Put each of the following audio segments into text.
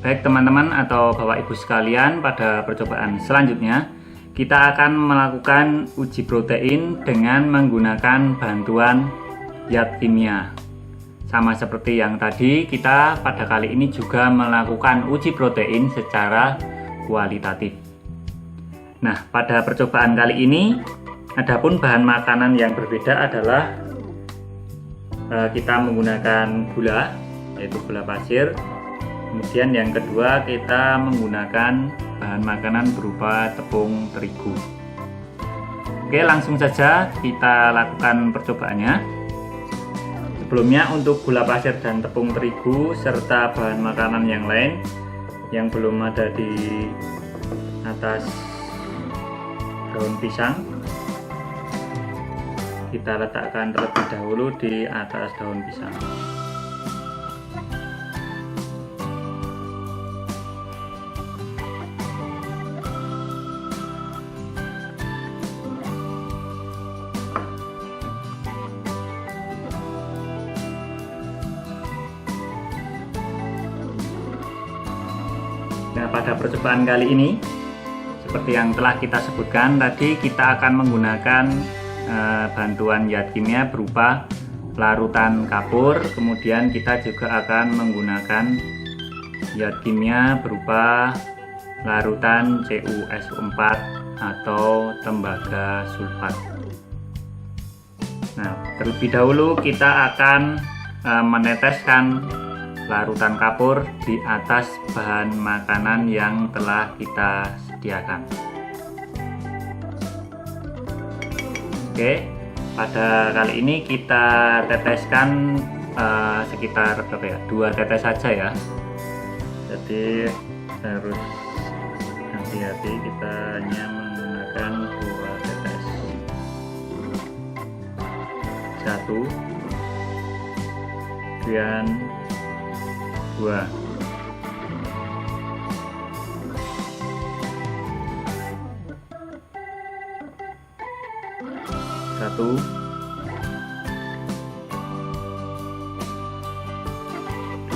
Baik teman-teman atau Bapak Ibu sekalian, pada percobaan selanjutnya kita akan melakukan uji protein dengan menggunakan bantuan zat kimia. Sama seperti yang tadi, kita pada kali ini juga melakukan uji protein secara kualitatif. Nah, pada percobaan kali ini, adapun bahan makanan yang berbeda adalah kita menggunakan gula, yaitu gula pasir. Kemudian yang kedua, kita menggunakan bahan makanan berupa tepung terigu. Oke, langsung saja kita lakukan percobaannya. Sebelumnya, untuk gula pasir dan tepung terigu serta bahan makanan yang lain yang belum ada di atas daun pisang, kita letakkan terlebih dahulu di atas daun pisang. Nah, pada percobaan kali ini, seperti yang telah kita sebutkan tadi, kita akan menggunakan bantuan zat kimia berupa larutan kapur. Kemudian kita juga akan menggunakan zat kimia berupa larutan CuSO4 atau tembaga sulfat. Nah, terlebih dahulu kita akan meneteskan larutan kapur di atas bahan makanan yang telah kita sediakan. Oke, pada kali ini kita teteskan sekitar berapa ya? 2 tetes saja ya. Jadi harus hati-hati, kita hanya menggunakan 2 tetes. 1, kemudian 2. Satu,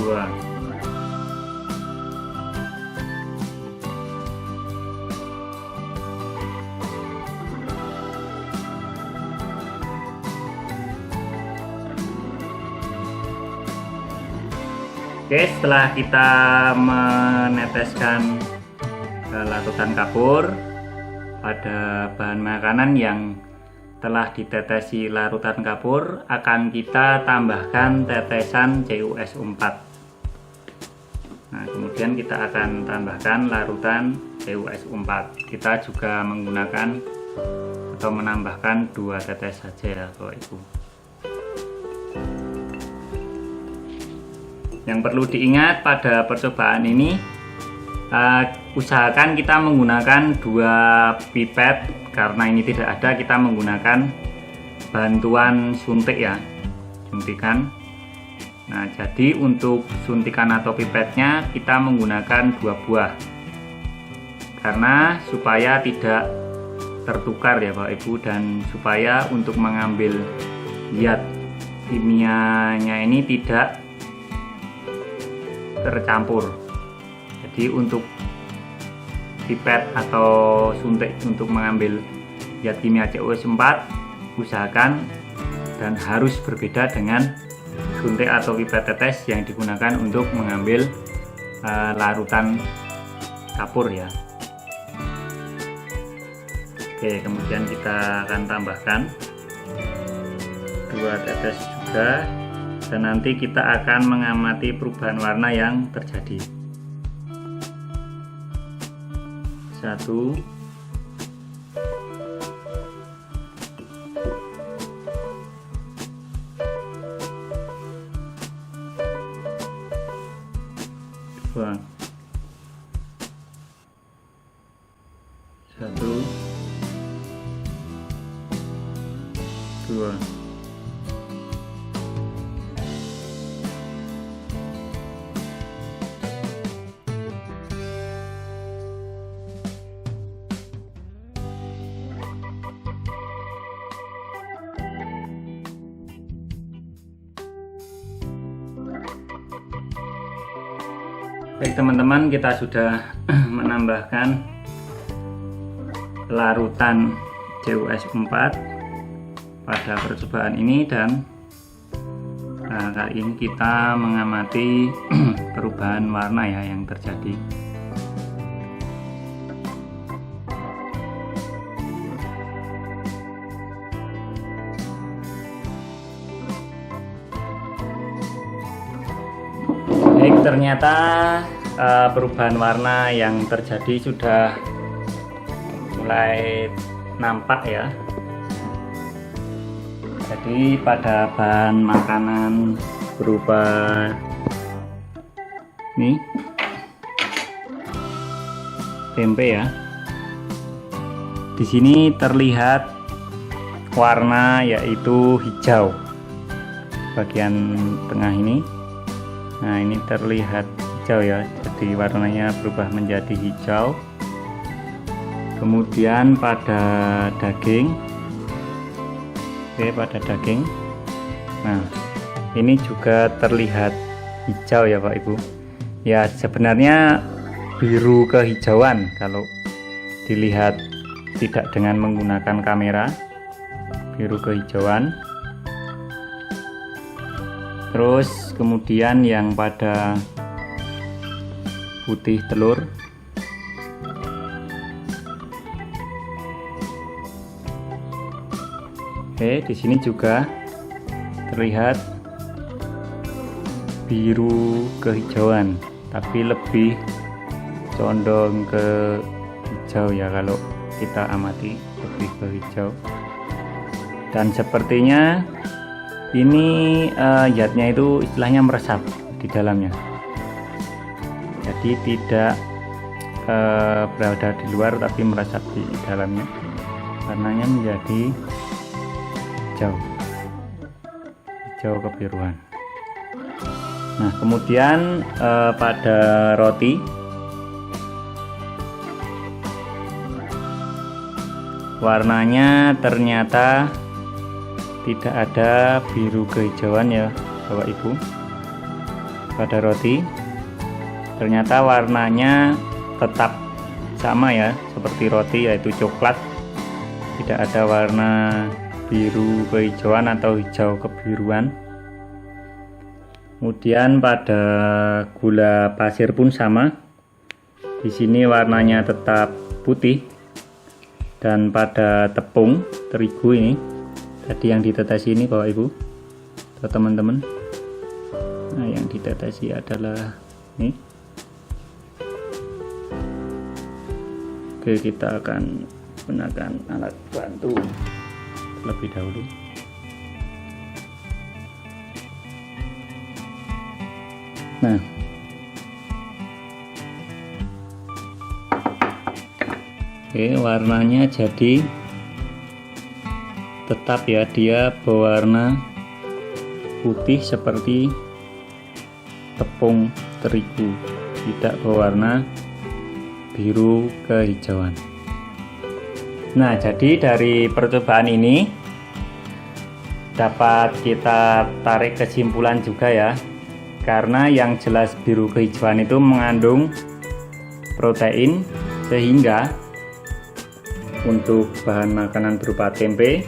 2. Oke, setelah kita meneteskan larutan kapur pada bahan makanan yang telah ditetesi larutan kapur, akan kita tambahkan tetesan CuSO4. Nah, kemudian kita akan tambahkan larutan CuSO4. Kita juga menggunakan atau menambahkan 2 tetes saja ya Bapak Ibu. Yang perlu diingat pada percobaan ini, usahakan kita menggunakan 2 pipet. Karena ini tidak ada, kita menggunakan bantuan suntik ya, suntikan. Nah, jadi untuk suntikan atau pipetnya kita menggunakan 2 buah, karena supaya tidak tertukar ya Bapak Ibu, dan supaya untuk mengambil zat kimianya ini tidak tercampur. Jadi untuk pipet atau suntik untuk mengambil zat kimia CuSO4, usahakan dan harus berbeda dengan suntik atau pipet tetes yang digunakan untuk mengambil larutan kapur ya. Oke, kemudian kita akan tambahkan 2 tetes juga, dan nanti kita akan mengamati perubahan warna yang terjadi. 1, 2, 1, 2. Baik teman-teman, kita sudah menambahkan larutan CuS4 pada percobaan ini, dan kali ini kita mengamati perubahan warna ya yang terjadi. Baik, ternyata perubahan warna yang terjadi sudah mulai nampak ya. Jadi pada bahan makanan berupa ini tempe ya, di sini terlihat warna yaitu hijau bagian tengah ini. Nah, ini terlihat hijau ya, jadi warnanya berubah menjadi hijau. Kemudian pada daging, pada daging, nah ini juga terlihat hijau ya Pak Ibu. Ya, sebenarnya biru kehijauan kalau dilihat tidak dengan menggunakan kamera, biru kehijauan. Terus kemudian yang pada putih telur, di sini juga terlihat biru kehijauan, tapi lebih condong ke hijau ya kalau kita amati, lebih ke hijau. Dan sepertinya ini zatnya itu istilahnya meresap di dalamnya, jadi tidak berada di luar tapi meresap di dalamnya, warnanya menjadi hijau kebiruan. Nah, kemudian pada roti warnanya ternyata tidak ada biru kehijauan ya Bapak Ibu. Pada roti ternyata warnanya tetap sama ya seperti roti, yaitu coklat, tidak ada warna biru kehijauan atau hijau kebiruan. Kemudian pada gula pasir pun sama, di sini warnanya tetap putih. Dan pada tepung terigu ini tadi yang ditetesi ini Bapak Ibu atau teman-teman, nah yang ditetesi adalah ini. Oke, kita akan gunakan alat bantu terlebih dahulu. Nah, oke, warnanya jadi tetap ya, dia berwarna putih seperti tepung terigu, tidak berwarna biru kehijauan. Nah, jadi dari percobaan ini dapat kita tarik kesimpulan juga ya, karena yang jelas biru kehijauan itu mengandung protein, sehingga untuk bahan makanan berupa tempe,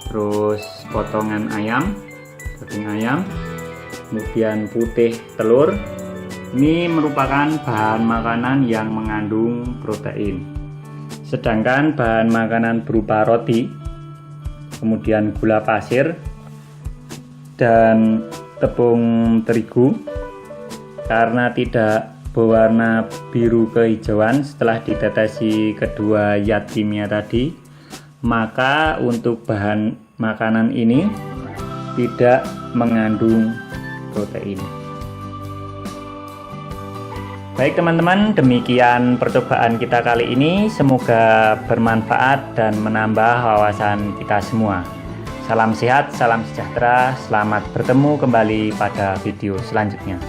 terus potongan ayam, daging ayam, kemudian putih telur, ini merupakan bahan makanan yang mengandung protein. Sedangkan bahan makanan berupa roti, kemudian gula pasir dan tepung terigu, karena tidak berwarna biru kehijauan setelah ditetesi kedua zat kimia tadi, maka untuk bahan makanan ini tidak mengandung protein. Baik teman-teman, demikian percobaan kita kali ini, semoga bermanfaat dan menambah wawasan kita semua. Salam sehat, salam sejahtera, selamat bertemu kembali pada video selanjutnya.